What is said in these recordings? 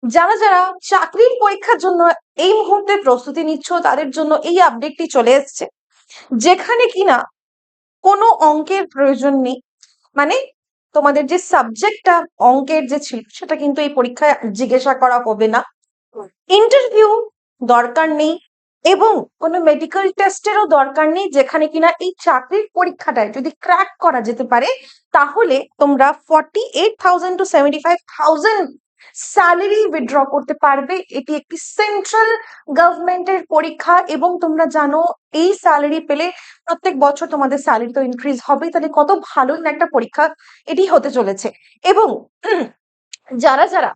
যারা যারা চাকরির পরীক্ষার জন্য এই মুহূর্তে প্রস্তুতি নিচ্ছ তাদের জন্য এই আপডেটটি চলে এসছে, যেখানে কিনা কোনো অঙ্কের প্রয়োজন নেই। মানে তোমাদের যে সাবজেক্টটা অঙ্কের যে ছিল সেটা কিন্তু এই পরীক্ষায় জিজ্ঞাসা করা হবে না। ইন্টারভিউ দরকার নেই এবং কোনো মেডিকেল টেস্টেরও দরকার নেই, যেখানে কিনা এই চাকরির পরীক্ষাটায় যদি ক্র্যাক করা যেতে পারে তাহলে তোমরা 48,000 to 75,000 স্যালারি উইথড্র করতে পারবে। এটি একটি সেন্ট্রাল গভর্নমেন্টের পরীক্ষা এবং তোমরা জানো এই স্যালারি পেলে প্রত্যেক বছর তোমাদের স্যালারি তো ইনক্রিজ হবেই, তাহলে কত ভালো একটা পরীক্ষা এটি হতে চলেছে। এবং যারা যারা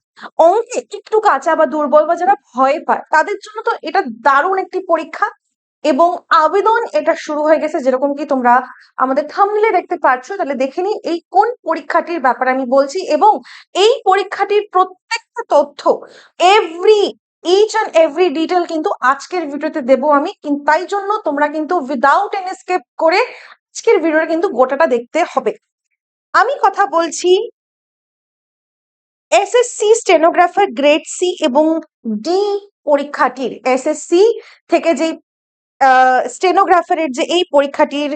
অঙ্কে একটু কাঁচা বা দুর্বল বা যারা ভয় পায় তাদের জন্য তো এটা দারুণ একটি পরীক্ষা। এবং আবেদন এটা শুরু হয়ে গেছে, যেরকম কি তোমরা আমাদের থাম্বনেইলে দেখতে পাচ্ছ। তাহলে দেখে নিই এই কোন পরীক্ষাটির ব্যাপারে আমি বলছি, এবং এই পরীক্ষাটির প্রত্যেকটা তথ্য ইচ অ্যান্ড এভরি ডিটেল কিন্তু আজকের ভিডিওতে দেবো আমি। তাই জন্য তোমরা কিন্তু উইদাউট এনি স্কিপ করে আজকের ভিডিওটা কিন্তু গোটাটা দেখতে হবে। আমি কথা বলছি এসএসসি স্টেনোগ্রাফার গ্রেড সি এবং ডি পরীক্ষাটির। এসএসসি থেকে যে স্টেনোগ্রাফারের যে এই পরীক্ষাটির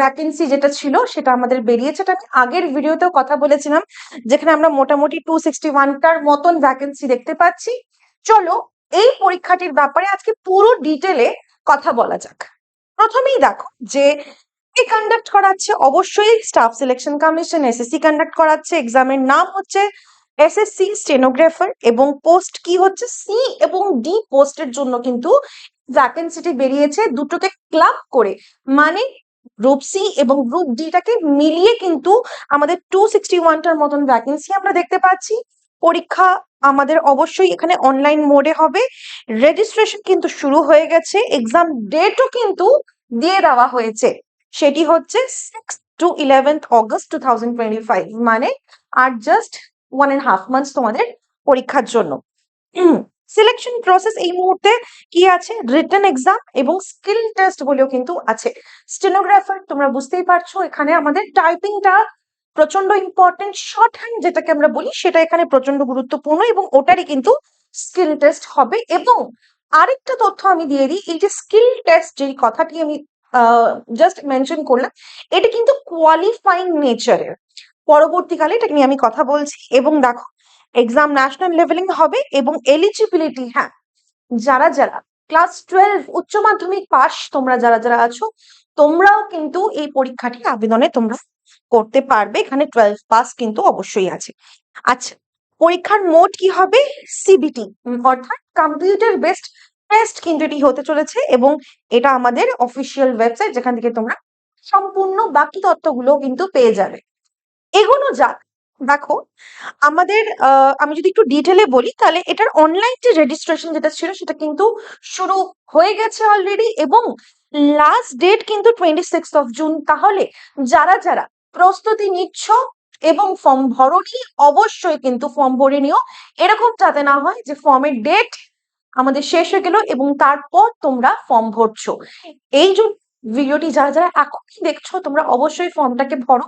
ভ্যাকেন্সি যেটা ছিল সেটা আমাদের বেরিয়েছে। এটা আমি আগের ভিডিওতেও কথা বলেছিলাম, যেখানে আমরা মোটামুটি 261টার মতন ভ্যাকেন্সি দেখতে পাচ্ছি। চলো এই পরীক্ষাটির ব্যাপারে আজকে পুরো ডিটেলে কথা বলা যাক। প্রথমেই দেখো যে কন্ডাক্ট করাচ্ছে অবশ্যই staff selection commission, SSC conduct করাচ্ছে। এক্সামের নাম হচ্ছে এসএসসি স্টেনোগ্রাফার এবং পোস্ট কি হচ্ছে সি এবং ডি পোস্টের জন্য কিন্তু ভ্যাকেন্সিটি বেরিয়েছে দুটোকে ক্লাব করে। মানে গ্রুপ সি এবং গ্রুপ ডিটাকে মিলিয়ে কিন্তু আমাদের 261টার মতন ভ্যাকেন্সি আমরা দেখতে পাচ্ছি। পরীক্ষা আমাদের অবশ্যই এখানে অনলাইন মোডে হবে। রেজিস্ট্রেশন কিন্তু শুরু হয়ে গেছে, এক্সাম ডেটও কিন্তু দিয়ে দেওয়া হয়েছে, সেটি হচ্ছে 6th to 11th August 2025। মানে আর জাস্ট 1.5 months তোমাদের পরীক্ষার জন্য। সিলেকশন প্রসেস এই মুহূর্তে কি আছে, রিটেন এক্সাম এবং স্কিল টেস্ট বলেও কিন্তু আছে। স্টেনোগ্রাফার তোমরা বুঝতেই পারছো এখানে আমাদের টাইপিংটা প্রচন্ড ইম্পর্টেন্ট, শর্ট হ্যান্ড যেটাকে আমরা বলি সেটা এখানে প্রচন্ড গুরুত্বপূর্ণ এবং ওটারই কিন্তু স্কিল টেস্ট হবে। এবং আরেকটা তথ্য আমি দিয়ে দিই, এই যে স্কিল টেস্ট যেই কথাটি আমি জাস্ট মেনশন করলাম, এটা কিন্তু কোয়ালিফাইং নেচারের। পরবর্তীকালে এটা নিয়ে আমি কথা বলছি। এবং দেখো এক্সাম ন্যাশনাল লেভেলিং হবে এবং এলিজিবিলিটি, হ্যাঁ যারা যারা ক্লাস 12 উচ্চ মাধ্যমিক পাস তোমরা যারা যারা আছো তোমরাও কিন্তু এই পরীক্ষাটি আবেদনে তোমরা করতে পারবে। এখানে 12 পাস কিন্তু অবশ্যই আছে। আচ্ছা, পরীক্ষার মোড কি হবে, সিবিটি অর্থাৎ কম্পিউটার বেসড টেস্ট কিন্তু এটি হতে চলেছে এবং এটা আমাদের অফিসিয়াল ওয়েবসাইট, যেখান থেকে তোমরা সম্পূর্ণ বাকি তথ্যগুলো কিন্তু পেয়ে যাবে। এগোনো যাক। দেখো আমাদের আমি যদি একটু ডিটেলে বলি তাহলে এটার অনলাইন যে রেজিস্ট্রেশন যেটা ছিল সেটা কিন্তু শুরু হয়ে গেছে অলরেডি এবং লাস্ট ডেট কিন্তু 26th June। তাহলে যারা যারা প্রস্তুতি নিচ্ছ এবং ফর্ম ভরনি অবশ্যই কিন্তু ফর্ম ভরে নিও। এরকম যাতে না হয় যে ফর্মের ডেট আমাদের শেষ হয়ে গেল এবং তারপর তোমরা ফর্ম ভরছো। এই যে ভিডিওটি যারা যারা এখনই দেখছো তোমরা অবশ্যই ফর্মটাকে ভরো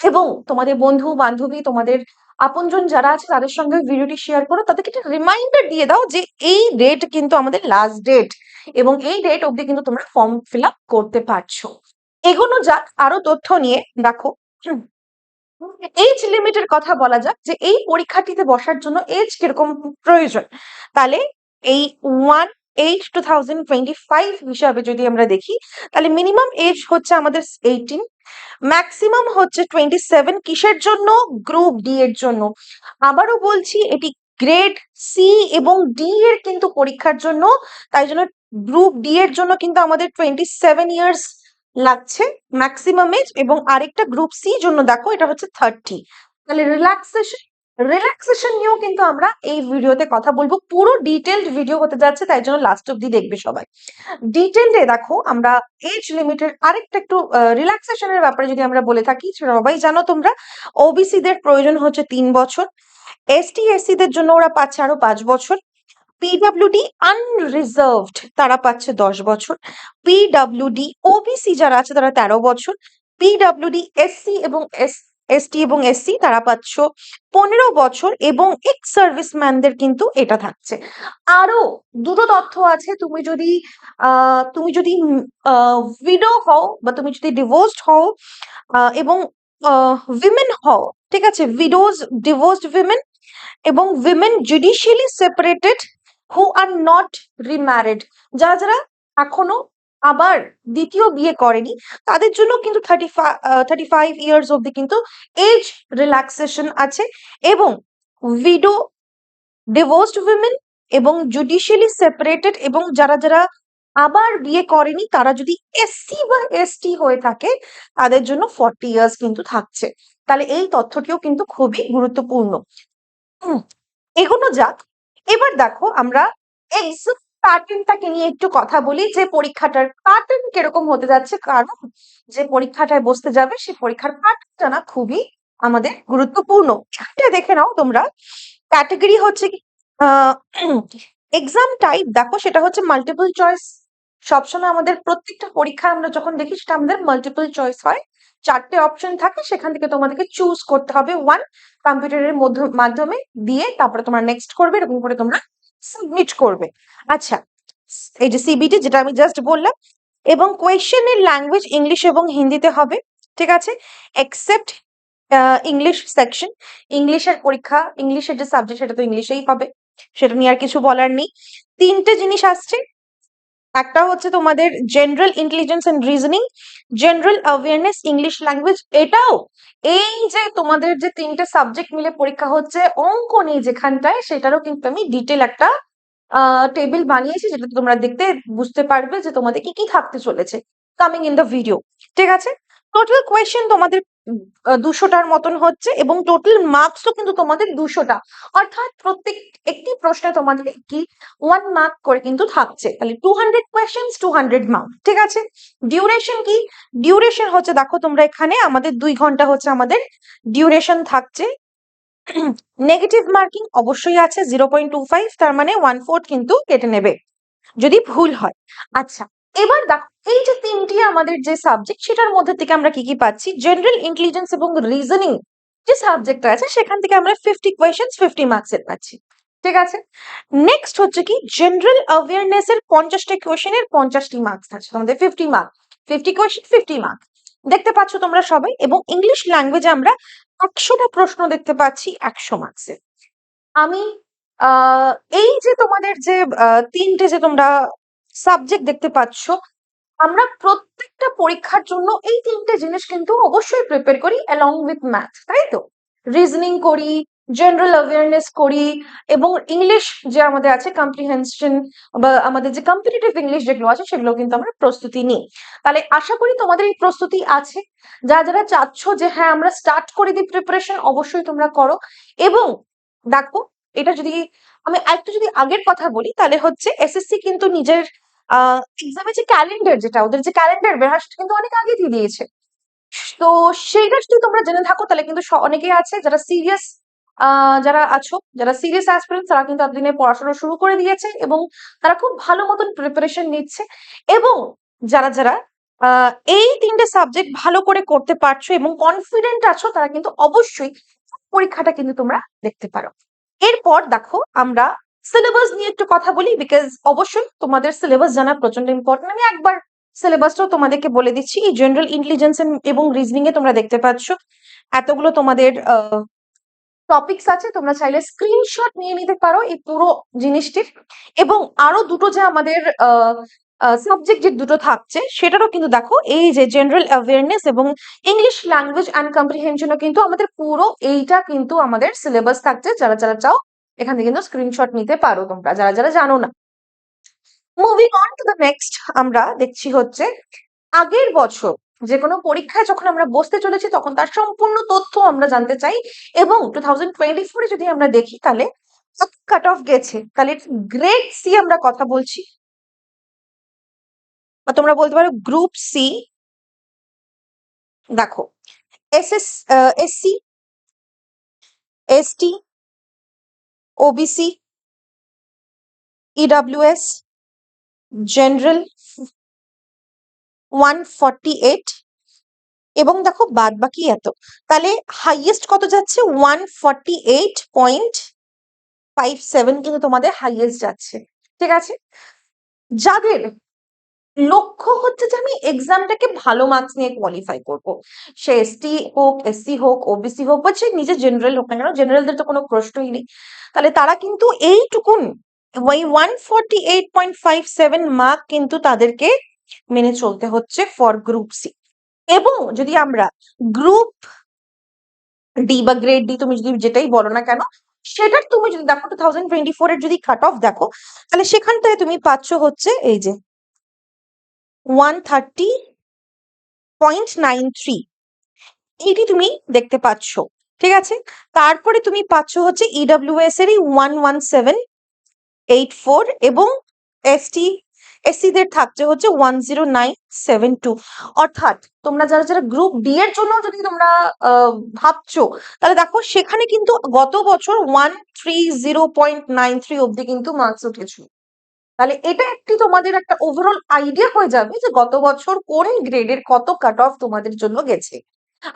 এবং তোমাদের বন্ধু বান্ধবী তোমাদের আপনজন যারা আছে তাদের সঙ্গে ভিডিওটি শেয়ার করো, তাদেরকে একটা রিমাইন্ডার দিয়ে দাও যে এই ডেট কিন্তু আমাদের লাস্ট ডেট এবং এই ডেট অবধি কিন্তু তোমরা ফর্ম ফিল আপ করতে পারছো। এগোনো যাক আরো তথ্য নিয়ে। দেখো এজ লিমিটের কথা বলা যাক, যে এই পরীক্ষাটিতে বসার জন্য এজ কিরকম প্রয়োজন। তাহলে এই 1/8/2025 হিসাবে যদি আমরা দেখি তাহলে মিনিমাম এজ হচ্ছে আমাদের 18, ম্যাক্সিমাম হচ্ছে 27। কিসের জন্য, গ্রুপ ডি এর জন্য। আবারও বলছি এটি গ্রেড সি এবং ডি এর কিন্তু পরীক্ষার জন্য, তাই জন্য গ্রুপ ডি এর জন্য কিন্তু আমাদের 27 ইয়ার্স লাগছে ম্যাক্সিমাম এজ, এবং আরেকটা গ্রুপ সি জন্য দেখো এটা হচ্ছে 30। তাহলে রিল্যাক্সেশন নিয়েও কিন্তু আমরা এই ভিডিওতে কথা বলবো, পুরো ডিটেলড ভিডিও হতে যাচ্ছে, তাই জন্য লাস্ট অব্দি দেখবে সবাই। ডিটেইলে দেখো আমরা এজ লিমিটের আরেকটা একটু রিল্যাক্সেশনের ব্যাপারে যদি আমরা বলে থাকি, সবাই জানো তোমরা ওবিসি দের প্রয়োজন হচ্ছে 3 বছর, এসটি এসসি দের জন্য ওরা পাচ্ছে আরো 5 বছর, পিডব্লিউডি আনরিজার্ভড তারা পাচ্ছে 10 বছর, পিডব্লিউডি ওবিসি যারা আছে তারা 13 বছর, পিডব্লিউডি এসসি এবং এসটি এবং এসসি তারা পাচ্ছ 15 বছর, এবং এক্স সার্ভিসম্যানদের কিন্তু এটা থাকছে। আরো দুটো তথ্য আছে, তুমি যদি উইডো হও বা তুমি যদি ডিভোর্সড হও এবং উইমেন হও, ঠিক আছে, উইডোজ, ডিভোর্সড উইমেন এবং women judicially separated who are not remarried, যারা যারা এখনো আবার দ্বিতীয় বিয়ে করেনি, তাদের জন্য কিন্তু 35 ইয়ার্স অব্দি কিন্তু এজ রিল্যাক্সেশন আছে। এবং উইডো, ডিভোর্সড উইমেন এবং জুডিশিয়ালি সেপারেটেড এবং যারা যারা আবার বিয়ে করেনি, তারা যদি এসসি বা এসটি হয়ে থাকে, তাদের জন্য 40 ইয়ার্স কিন্তু থাকছে। তাহলে এই তথ্যটিও কিন্তু খুবই গুরুত্বপূর্ণ। এগোনো যাক। এবার দেখো আমরা এক্সাম প্যাটার্নটাকে নিয়ে একটু কথা বলি, যে পরীক্ষাটার প্যাটার্ন কিরকম হতে যাচ্ছে, কারণ যে পরীক্ষাটায় বসতে যাবে সেই পরীক্ষার প্যাটার্নটা না খুবই আমাদের গুরুত্বপূর্ণ। এটা দেখে নাও তোমরা। ক্যাটাগরি হচ্ছে কি, এক্সাম টাইপ দেখো, সেটা হচ্ছে মাল্টিপল চয়েস। সবসময় আমাদের প্রত্যেকটা পরীক্ষা আমরা যখন দেখি, সেটা আমাদের মাল্টিপল চয়েস হয়, 4টে অপশন থাকে, সেখান থেকে তোমাদেরকে চুজ করতে হবে ওয়ান, কম্পিউটারের মাধ্যমে দিয়ে তারপরে তোমরা নেক্সট করবে, এরকম করে তোমরা সাবমিট করবে। আচ্ছা, এই যে সিবিটি যেটা আমি জাস্ট বললাম, এবং কোয়েশ্চেনের ল্যাঙ্গুয়েজ ইংলিশ এবং হিন্দিতে হবে, ঠিক আছে, এক্সেপ্ট ইংলিশ সেকশন। ইংলিশের পরীক্ষা, ইংলিশের যে সাবজেক্ট সেটা তো ইংলিশেই হবে, সেটা নিয়ে আর কিছু বলার নেই। 3টে জিনিস আসছে, একটা হচ্ছে তোমাদের general intelligence and reasoning, general awareness, English language. এটাও এই যে তোমাদের যে 3টে সাবজেক্ট মিলে পরীক্ষা হচ্ছে, অঙ্ক নেই যেখানটায়, সেটারও কিন্তু আমি ডিটেল একটা টেবিল বানিয়েছি, যেটা তোমরা দেখতে বুঝতে পারবে যে তোমাদের কি কি থাকতে চলেছে কামিং ইন দ্য ভিডিও, ঠিক আছে। টোটাল কোয়েশ্চেন তোমাদের 200টার মতন হচ্ছে, এবং টোটাল মার্কসও কিন্তু তোমাদের 200টা, অর্থাৎ প্রত্যেক একটি প্রশ্নে তোমাদের কি 1 মার্ক করে কিন্তু থাকছে। তাহলে 200 কোয়েশ্চেন্স, 200 মার্ক, ঠিক আছে। ডিউরেশন কি? ডিউরেশন হচ্ছে, দেখো তোমরা এখানে আমাদের 2 ঘন্টা হচ্ছে আমাদের ডিউরেশন থাকছে। নেগেটিভ মার্কিং অবশ্যই আছে 0.25, তার মানে 1/4 কিন্তু কেটে নেবে যদি ভুল হয়। আচ্ছা, এবার দেখো এই যে 3টি আমাদের যে সাবজেক্ট, সেটার মধ্যে থেকে আমরা কি কি পাচ্ছি, জেনারেল ইন্টেলিজেন্স এবং রিজনিং যে সাবজেক্টটা আছে, সেখান থেকে আমরা 50 কোয়েশ্চেন্স 50 মার্কসের পাচ্ছি, ঠিক আছে। নেক্সট হচ্ছে কি, জেনারেল অ্যাওয়ারনেস এর 50টা কোয়েশ্চেনের 50টি মার্কস থাকছে তোমাদের, 50 মার্ক, 50 কোয়েশ্চেন 50 মার্ক, দেখতে পাচ্ছ তোমরা সবাই। এবং ইংলিশ ল্যাঙ্গুয়েজে আমরা 100টা প্রশ্ন দেখতে পাচ্ছি 100 মার্কসের। আমি আহ এই যে তোমাদের যে 3টে যে তোমরা সাবজেক্ট দেখতে পাচ্ছ, আমরা প্রত্যেকটা পরীক্ষার জন্য এই 3টে জিনিস কিন্তু অবশ্যই প্রিপেয়ার করি অ্যালং উইথ ম্যাথ, তাই তো। রিজনিং করি, জেনারেল অ্যাওয়ারনেস করি, এবং ইংলিশ যে আমাদের আছে কম্প্রিহেনশন বা আমাদের যে কম্পিটিটিভ ইংলিশ যেগুলো আছে, সেগুলো কিন্তু আমরা প্রস্তুতি নিই। তাহলে আশা করি তোমাদের এই প্রস্তুতি আছে। যারা যারা চাচ্ছ যে হ্যাঁ আমরা স্টার্ট করে দিই প্রিপারেশন, অবশ্যই তোমরা করো। এবং দেখো, এটা যদি আমি একটু যদি আগের কথা বলি, তাহলে হচ্ছে এসএসসি কিন্তু নিজের এক্সামে যে ক্যালেন্ডার, যেটা ওদের যে ক্যালেন্ডার বের হয়, সেটা কিন্তু অনেক আগে দিয়ে দিয়েছে। তো সেইটা যদি তোমরা জেনে থাকো, তাহলে কিন্তু অনেকেই আছে যারা সিরিয়াস, যারা আছো, যারা সিরিয়াস অ্যাসপিরেন্ট, তারা কিন্তু এতদিনে পড়াশোনা শুরু করে দিয়েছে, এবং তারা খুব ভালো মতন প্রিপারেশন নিচ্ছে। এবং যারা যারা আহ এই 3টে সাবজেক্ট ভালো করে করতে পারছো এবং কনফিডেন্ট আছো, তারা কিন্তু অবশ্যই পরীক্ষাটা কিন্তু তোমরা দেখতে পারো। এরপর দেখো আমরা সিলেবাস নিয়ে একটু কথা বলি, বিকজ অবশ্যই তোমাদের সিলেবাস জানা প্রচন্ড ইম্পর্টেন্ট। আমি একবার সিলেবাসটাও তোমাদেরকে বলে দিচ্ছি। এই জেনারেল ইন্টেলিজেন্স এবং রিজনিং এ তোমরা দেখতে পাচ্ছ এতগুলো তোমাদের টপিকস আছে, তোমরা চাইলে স্ক্রিনশট নিয়ে নিতে পারো এই পুরো জিনিসটির। এবং আরো দুটো যে আমাদের সাবজেক্ট যে দুটো থাকছে, সেটারও কিন্তু দেখো, এই যে জেনারেল অ্যাওয়ারনেস এবং ইংলিশ ল্যাঙ্গুয়েজ অ্যান্ড কম্প্রিহেনশনও কিন্তু আমাদের পুরো এইটা কিন্তু আমাদের সিলেবাস থাকছে। যারা যারা চাও এখান থেকে কিন্তু স্ক্রিনশট নিতে পারো তোমরা, যারা যারা জানো না। Moving on to the next, আমরা দেখছি হচ্ছে আগের বছর যে কোনো পরীক্ষায় যখন আমরা বসতে চলেছি, তখন তার সম্পূর্ণ তথ্য আমরা জানতে চাই। এবং 2024-এ যদি আমরা দেখি, তাহলে কাট অফ গেছে, তাহলে গ্রেড সি আমরা কথা বলছি, বা তোমরা বলতে পারো গ্রুপ সি। দেখো, SC, ST, OBC, EWS, general 148, এবং দেখো বাদ বাকি এত, তাহলে হাইয়েস্ট কত যাচ্ছে 148.57 কিন্তু তোমাদের হাইয়েস্ট যাচ্ছে। ঠিক আছে, যাদের লক্ষ্য হচ্ছে যে আমি এক্সামটাকে ভালো মার্কস নিয়ে কোয়ালিফাই করব, সে এসটি হোক, এসসি হোক, ওবিসি হোক, বা সে নিজে জেনারেল হোক না কেন, জেনারেলদের তো কোনো প্রশ্নই নেই, তাহলে তারা কিন্তু এইটুকুন ওই 148.57 মার্ক কিন্তু তাদেরকে মেনে চলতে হচ্ছে ফর গ্রুপ সি। এবং যদি আমরা গ্রুপ ডি বা গ্রেড ডি, তুমি যদি যেটাই বলো না কেন, সেটার তুমি যদি দেখো 2024 এর যদি কাট অফ দেখো, তাহলে সেখানটায় তুমি পাচ্ছ হচ্ছে এই যে 130.93, এটি তুমি দেখতে পাচ্ছ। ঠিক আছে, তারপরে তুমি পাচ্ছ হচ্ছে ইডব্লিউএস এরই 11784, এবং এসসি দের থাকছে হচ্ছে 10972। অর্থাৎ তোমরা যারা যারা গ্রুপ ডি এর জন্য যদি তোমরা ভাবছো, তাহলে দেখো সেখানে কিন্তু গত বছর 130.93 অব্দি কিন্তু মার্কস উঠেছিল। তাহলে এটা একটি তোমাদের একটা ওভারঅল আইডিয়া হয়ে যাবে যে গত বছর কোন গ্রেডের কত কাট অফ তোমাদের জন্য গেছে।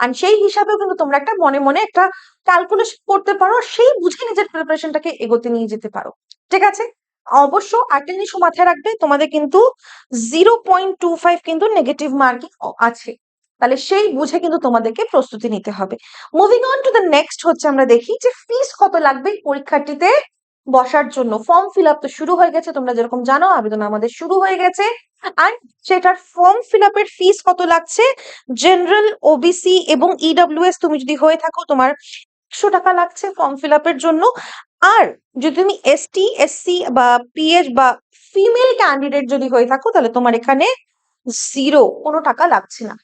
আর সেই হিসাবেও কিন্তু তোমরা একটা মনে মনে একটা ক্যালকুলেশন করতে পারো, সেই বুঝে নিজের প্রিপারেশনটাকে এগোতে নিয়ে যেতে পারো। ঠিক আছে, অবশ্য একটা জিনিস মাথায় রাখবে, তোমাদের কিন্তু 0.25 কিন্তু নেগেটিভ মার্কিং আছে, তাহলে সেই বুঝে কিন্তু তোমাদেরকে প্রস্তুতি নিতে হবে। Moving on to the next হচ্ছে আমরা দেখি যে ফিস কত লাগবে পরীক্ষাটিতে বসার জন্য। ফর্ম ফিল আপ তো শুরু হয়ে গেছে, তোমরা যেরকম জানো আবেদন আমাদের শুরু হয়ে গেছে। অ্যান্ড সেটার ফর্ম ফিল আপের ফিস কত লাগছে, জেনারেল, ওবিসি এবং ইডব্লিউএস তুমি যদি হয়ে থাকো তোমার 100 টাকা লাগছে ফর্ম ফিল আপের জন্য। আর যদি তুমি এসটি, এসসি বা পিএইচ বা ফিমেল ক্যান্ডিডেট যদি হয়ে থাকো, তাহলে তোমার এখানে কোনো টাকা লাগছে না।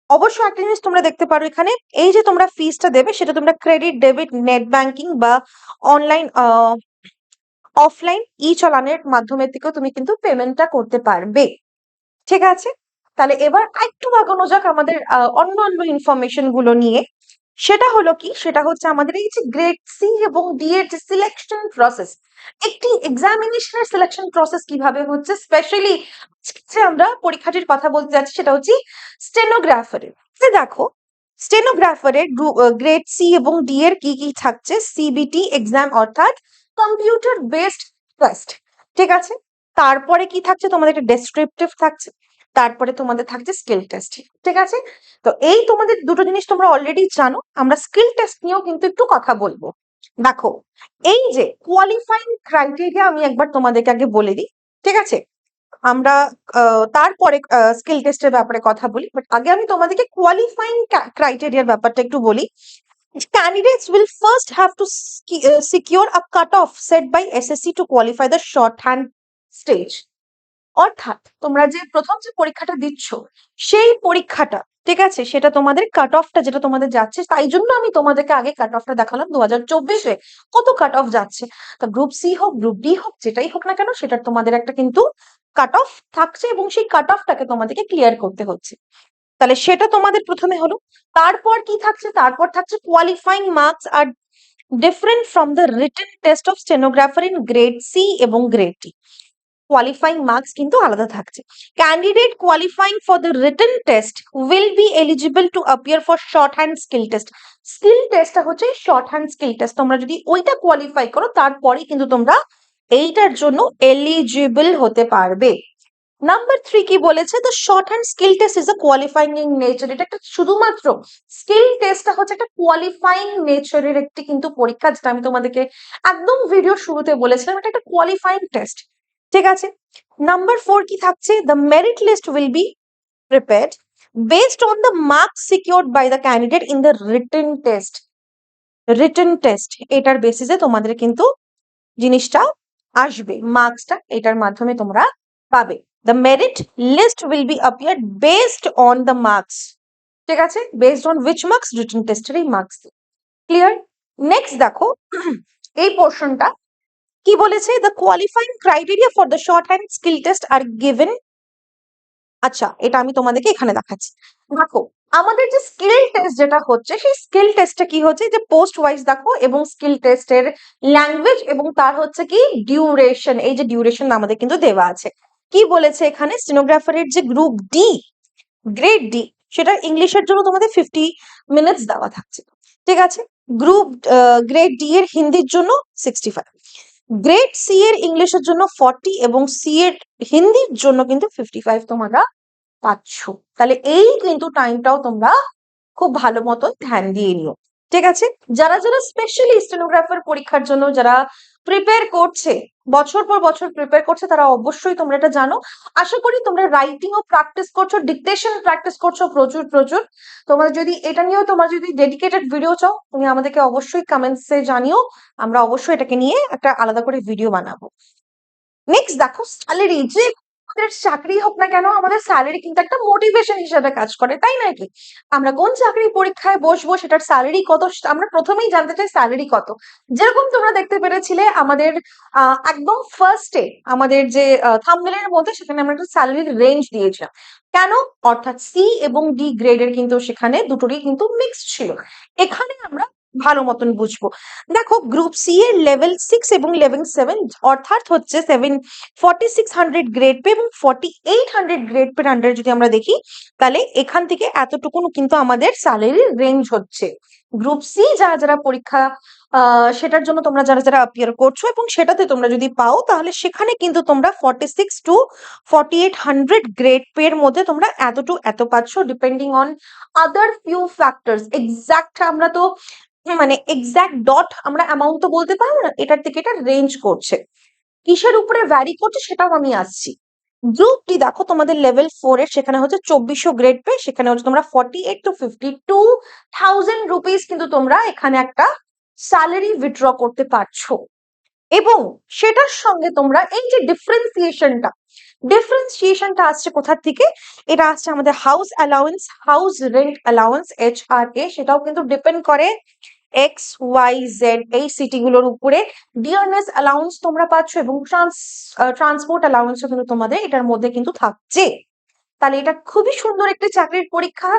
অবশ্য একটা জিনিস তোমরা দেখতে পারো এখানে, এই যে তোমরা ফিসটা দেবে সেটা তোমরা ক্রেডিট, ডেবিট, নেট ব্যাংকিং বা অনলাইন অফলাইন ই চালানের মাধ্যমে থেকেও তুমি কিন্তু পেমেন্টটা করতে পারবে। ঠিক আছে, তাহলে এবার একটু আগানো যাক আমাদের অন্যান্য ইনফরমেশন গুলো নিয়ে। সেটা হলো কি, সেটা হচ্ছে আমাদের এই যে গ্রেড সি এবং ডি এর যে সিলেকশন প্রসেস, একটি এক্সামিনেশনের সিলেকশন প্রসেস কিভাবে হচ্ছে, স্পেশালি যে আমরা পরীক্ষাটির কথা বলতে যাচ্ছি সেটা হচ্ছে স্টেনোগ্রাফারের। দেখো স্টেনোগ্রাফারের গ্রেড সি এবং ডি এর কি কি থাকছে, সিবিটি এক্সাম অর্থাৎ কম্পিউটার বেসড টেস্ট। ঠিক আছে, তারপরে কি থাকছে, তোমাদের একটা ডেসক্রিপটিভ থাকছে, তারপরে তোমাদের থাকছে স্কিল টেস্ট। ঠিক আছে, তো এই তোমাদের দুটো জিনিস তোমরা অলরেডি জানো, আমরা স্কিল টেস্ট নিয়েও কিন্তু একটু কথা বলবো। দেখো এই যে কোয়ালিফাইং ক্রাইটেরিয়া আমি একবার তোমাদেরকে আগে বলে দিই। ঠিক আছে, আমরা তারপরে স্কিল টেস্টের ব্যাপারে কথা বলি, বাট আগে আমি তোমাদেরকে কোয়ালিফাইং ক্রাইটেরিয়ার ব্যাপারটা একটু বলি। Candidates will first have to secure a cutoff set by SSC to qualify the shorthand stage. অর্থাৎ তোমরা যে প্রথম যে পরীক্ষাটা দিচ্ছ, সেই পরীক্ষাটা, ঠিক আছে, সেটা তোমাদের কাট অফটা যেটা তোমাদের যাচ্ছে, তাই জন্য আমি তোমাদেরকে আগে কাট অফটা দেখালাম 2024-এ কত কাট অফ যাচ্ছে। তা গ্রুপ সি হোক, গ্রুপ ডি হোক, যেটাই হোক না কেন, সেটার তোমাদের একটা কিন্তু কাট অফ থাকছে এবং সেই কাট অফটাকে তোমাদেরকে ক্লিয়ার করতে হচ্ছে। তাহলে সেটা তোমাদের প্রথমে হলো। তারপর কি থাকছে, তারপর থাকছে কোয়ালিফাইং মার্কস আর different from the written test of stenographer in grade C এবং গ্রেড ডি। কোয়ালিফাইং মার্কস কিন্তু আলাদা থাকছে। Candidate qualifying for the written test will be eligible to appear for shorthand skill test. Skill টেস্টটা হচ্ছে short hand skill test, তোমরা যদি ওইটা qualify করো তারপরে কিন্তু তোমরা এইটার জন্য এলিজিবল হতে পারবে। নাম্বার 3 কি বলেছে, the short hand skill test is a qualifying in nature. এটা একটা শুধুমাত্র স্কিল টেস্টটা হচ্ছে একটা কোয়ালিফাইং নেচারের একটি কিন্তু পরীক্ষা, যেটা আমি তোমাদেরকে একদম ভিডিও শুরুতে বলেছিলাম, এটা একটা কোয়ালিফাইং টেস্ট। ঠিক আছে, নাম্বার 4 কি থাকছে, the merit list will be prepared based on the marks secured by the candidate in the written test. Written test এটার বেসিসে তোমাদের কিন্তু জিনিসটা আসবে, মার্কসটা এটার মাধ্যমে তোমরা পাবে। The merit list will be appeared based on the marks. ঠিক আছে, based on which marks, written test এর এই মার্কস। ক্লিয়ার? নেক্সট দেখো এই পোর্শনটা কি বলেছে, the qualifying criteria for the short hand skill test are given। আচ্ছা, এটা আমি তোমাদেরকে এখানে দেখাচ্ছি। দেখো আমাদের যে স্কিল টেস্ট যেটা হচ্ছে, সেই স্কিল টেস্টটা কি হচ্ছে, যে পোস্ট ওয়াইজ দেখো, এবং স্কিল টেস্টের ল্যাঙ্গুয়েজ এবং তার হচ্ছে কি ডিউরেশন, এই যে ডিউরেশন আমাদের কিন্তু দেওয়া আছে। কি বলেছে এখানে, স্টেনোগ্রাফারের যে গ্রুপ ডি, গ্রেড ডি, সেটা ইংলিশের জন্য তোমাদের 50 মিনিটস দেওয়া থাকছে, ঠিক আছে। গ্রুপ গ্রেড ডি এর হিন্দির জন্য 65, গ্রেড সি এর ইংলিশের জন্য 40 এবং সি এর হিন্দির জন্য কিন্তু 55 তোমরা পাচ্ছ। তাহলে এই কিন্তু টাইমটাও তোমরা খুব ভালো মতো ধ্যান দিয়ে নিও, ঠিক আছে। যারা যারা স্পেশালি স্টেনোগ্রাফার পরীক্ষার জন্য যারা প্রিপেয়ার করছে, বছর পর বছর প্রিপেয়ার করছে, তারা অবশ্যই তোমরা এটা জানো। আশা করি তোমরা রাইটিং ও প্র্যাকটিস করছো, ডিকটেশন প্র্যাকটিস করছো প্রচুর প্রচুর। তোমরা যদি এটা নিয়েও তোমরা যদি ডেডিকেটেড ভিডিও চাও, তুমি আমাদেরকে অবশ্যই কমেন্টসে জানিও, আমরা অবশ্যই এটাকে নিয়ে একটা আলাদা করে ভিডিও বানাবো। নেক্সট দেখো, স্যালারি। যে আমাদের চাকরি হোক না কেন, আমাদের স্যালারি কিন্তু একটা মোটিভেশন হিসেবে কাজ করে, তাই নাকি? আমরা কোন চাকরি পরীক্ষায় বসবো, সেটার স্যালারি কত, আমরা প্রথমেই জানতে চাই স্যালারি কত। যেরকম তোমরা দেখতে পেরেছিলে আমাদের একদম ফার্স্টে আমাদের যে থাম্বনেলের মধ্যে, সেখানে আমরা একটা স্যালারির রেঞ্জ দিয়েছিলাম। কেন? অর্থাৎ সি এবং ডি গ্রেডের কিন্তু সেখানে দুটোরই কিন্তু মিক্সড ছিল। এখানে আমরা ভালো মতন বুঝবো। দেখো, গ্রুপ সি এর লেভেল 6 এবং লেভেল 7 অর্থাৎ হচ্ছে 4600 গ্রেড পে এবং 4800 গ্রেড পে আন্ডার যদি আমরা দেখি, তাহলে এখান থেকে এতটুকু কিন্তু আমাদের স্যালারির রেঞ্জ হচ্ছে। গ্রুপ সি যারা যারা পরীক্ষা সেটার জন্য তোমরা যারা যারা অ্যাপিয়ার করছো এবং সেটাতে তোমরা যদি পাও, তাহলে সেখানে কিন্তু তোমরা 46 to 4800 গ্রেড পে এর মধ্যে তোমরা এত পাচ্ছ, depending on other few factors. Exact আমরা তো মানে এক্সাক্ট ডট আমরা অ্যামাউন্ট তো বলতে পারবো না, এটার থেকে এটা রেঞ্জ করছে। কিসের উপরে ভ্যারি করছে সেটাও আমি আসছি। গ্রুপ ডি দেখো, তোমাদের লেভেল 4 এর সেখানে হচ্ছে 2400 গ্রেড পে, সেখানে হচ্ছে তোমরা 48 to 52,000 রুপিস কিন্তু তোমরা এখানে একটা স্যালারি উইথড্র করতে পারছো। এবং সেটার সঙ্গে তোমরা এই যে ডিফারেন্সিয়েশনটা আসছে কোথা থেকে? এটা আসছে আমাদের house allowance, house rent allowance, HRA, সেটাও কিন্তু ডিপেন্ড করে XYZ এই সিটিগুলোর উপরে। ডিয়ারনেস অ্যালাউন্স তোমরা পাচ্ছ এবং ট্রান্সপোর্ট অ্যালাউন্সও কিন্তু তোমাদের এটার মধ্যে কিন্তু থাকছে। তাহলে এটা খুবই সুন্দর একটি চাকরির পরীক্ষা।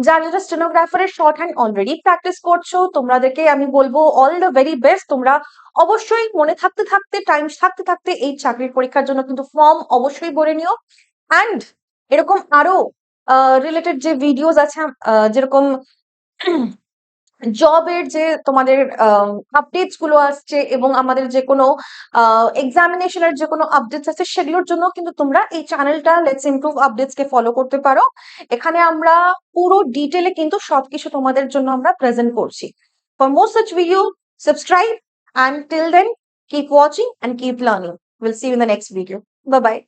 যারা যারা স্টেনোগ্রাফারের শর্ট হ্যান্ড অলরেডি প্র্যাকটিস করছো, তোমাদেরকে আমি বলবো অল দ্য ভেরি বেস্ট। তোমরা অবশ্যই মনে থাকতে থাকতে, টাইম থাকতে থাকতে এই চাকরির পরীক্ষার জন্য কিন্তু ফর্ম অবশ্যই ভরে নিও। অ্যান্ড এরকম আরো রিলেটেড যে ভিডিওস আছে, যেরকম জবের যে তোমাদের আপডেটস গুলো আসছে এবং আমাদের যে কোনো এক্সামিনেশনের যে কোনো আপডেটস আছে, সেগুলোর জন্য কিন্তু তোমরা এই চ্যানেলটা let's improve updates K follow করতে পারো। এখানে আমরা পুরো ডিটেলে কিন্তু সবকিছু তোমাদের জন্য আমরা প্রেজেন্ট করছি। For more such video, subscribe, and till then keep watching and keep learning. We'll see you in the next video. Bye bye.